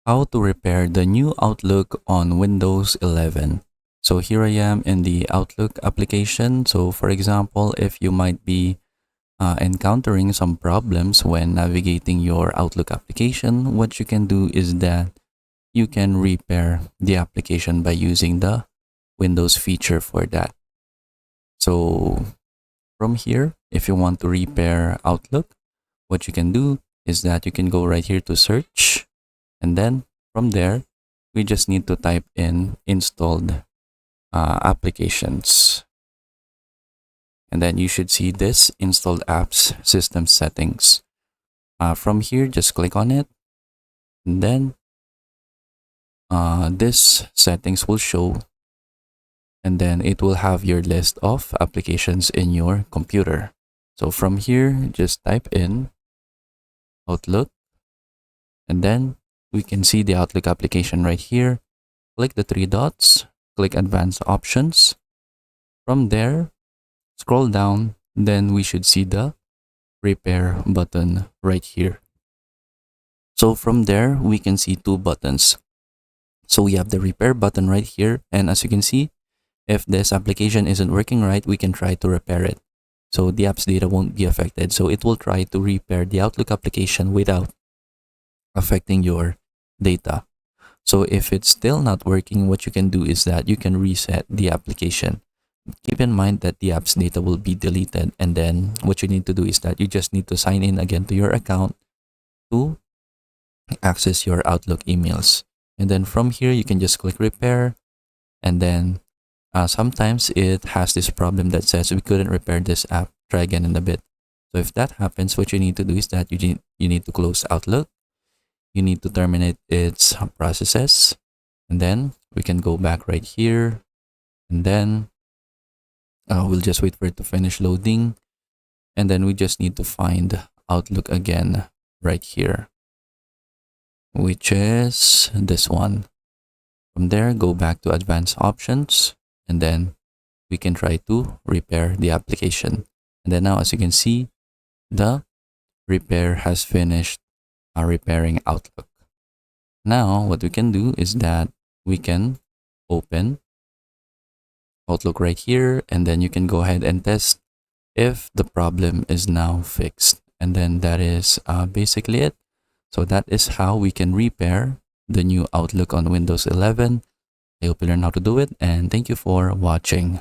How to repair the new Outlook on Windows 11. So here I am in the Outlook application. So for example, if you might be encountering some problems when navigating your Outlook application, what you can do is that you can repair the application by using the Windows feature for that. So from here, if you want to repair Outlook, what you can do is that you can go right here to search, and then from there, we just need to type in installed applications. And then you should see this installed apps system settings. From here, just click on it. And then this settings will show. And then it will have your list of applications in your computer. So from here, just type in Outlook. And then we can see the Outlook application right here. Click the three dots, click Advanced Options. From there, scroll down, then we should see the Repair button right here. So from there, we can see two buttons. So we have the Repair button right here, and as you can see, if this application isn't working right, we can try to repair it. So the app's data won't be affected. So it will try to repair the Outlook application without affecting your data. So if it's still not working, what you can do is that you can reset the application. Keep in mind that the app's data will be deleted, and then what you need to do is that you just need to sign in again to your account to access your Outlook emails. And then from here, you can just click repair, and then sometimes it has this problem that says we couldn't repair this app, try again in a bit. So if that happens, what you need to do is that you need to close Outlook. You need to terminate its processes, and then we can go back right here, and then we'll just wait for it to finish loading, and then we just need to find Outlook again right here, which is this one. From there, go back to Advanced Options, and then we can try to repair the application. And then now, as you can see, the repair has finished repairing Outlook. Now, what we can do is that we can open Outlook right here, and then you can go ahead and test if the problem is now fixed. And then that is basically it. So that is how we can repair the new Outlook on Windows 11. I hope you learned how to do it, and thank you for watching.